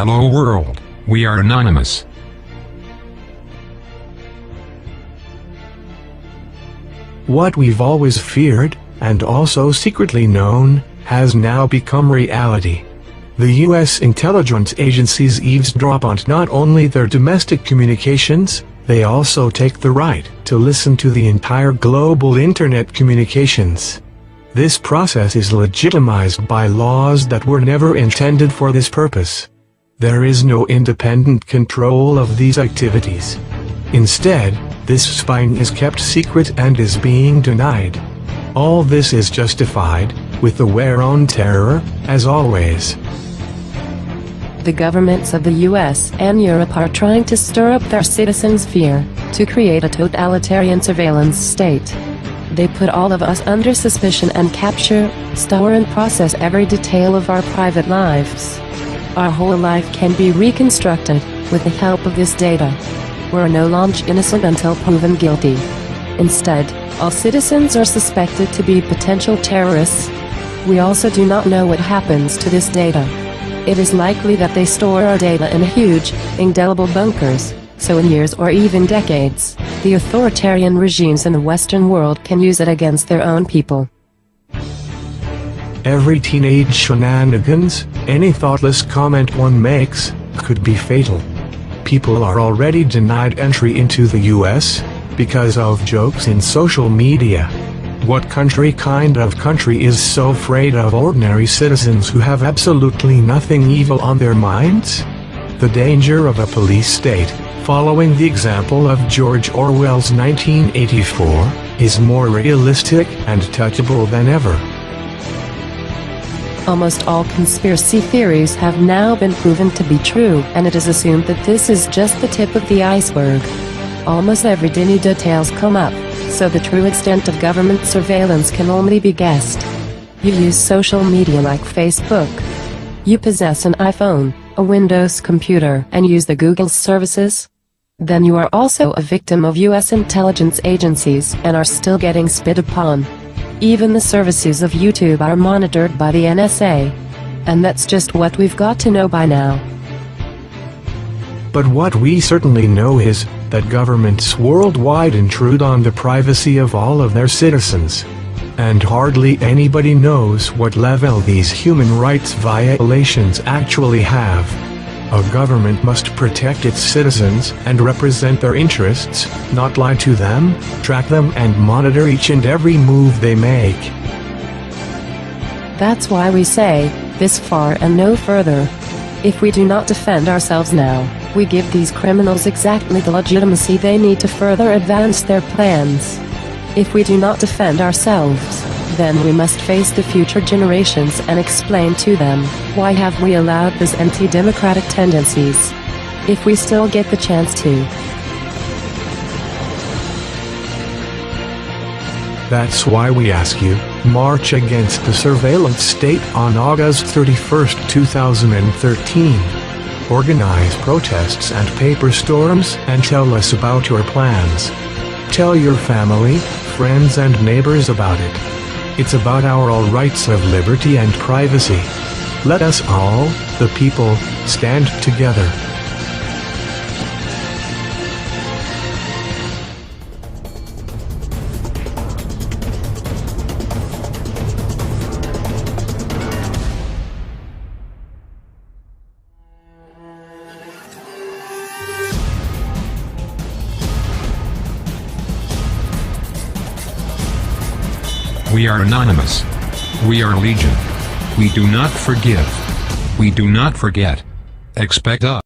Hello world, we are anonymous. What we've always feared, and also secretly known, has now become reality. The U.S. intelligence agencies eavesdrop on not only their domestic communications, they also take the right to listen to the entire global internet communications. This process is legitimized by laws that were never intended for this purpose. There is no independent control of these activities. Instead, this spying is kept secret and is being denied. All this is justified with the war on terror, as always. The governments of the US and Europe are trying to stir up their citizens' fear, to create a totalitarian surveillance state. They put all of us under suspicion and capture, store and process every detail of our private lives. Our whole life can be reconstructed, with the help of this data. We're no longer innocent until proven guilty. Instead, all citizens are suspected to be potential terrorists. We also do not know what happens to this data. It is likely that they store our data in huge, indelible bunkers, so in years or even decades, the authoritarian regimes in the Western world can use it against their own people. Every teenage shenanigans, any thoughtless comment one makes, could be fatal. People are already denied entry into the US because of jokes in social media. What kind of country is so afraid of ordinary citizens who have absolutely nothing evil on their minds? The danger of a police state, following the example of George Orwell's 1984, is more realistic and touchable than ever. Almost all conspiracy theories have now been proven to be true, and it is assumed that this is just the tip of the iceberg. Almost every new details come up, so the true extent of government surveillance can only be guessed. You use social media like Facebook. You possess an iPhone, a Windows computer, and use the Google services. Then you are also a victim of US intelligence agencies and are still getting spit upon. Even the services of YouTube are monitored by the NSA. And that's just what we've got to know by now. But what we certainly know is that governments worldwide intrude on the privacy of all of their citizens. And hardly anybody knows what level these human rights violations actually have. A government must protect its citizens and represent their interests, not lie to them, track them and monitor each and every move they make. That's why we say, this far and no further. If we do not defend ourselves now, we give these criminals exactly the legitimacy they need to further advance their plans. If we do not defend ourselves, then we must face the future generations and explain to them, why have we allowed these anti-democratic tendencies? If we still get the chance to. That's why we ask you, march against the surveillance state on August 31st, 2013. Organize protests and paper storms and tell us about your plans. Tell your family, friends and neighbors about it. It's about our all rights of liberty and privacy. Let us all, the people, stand together. We are anonymous. We are legion. We do not forgive. We do not forget. Expect us.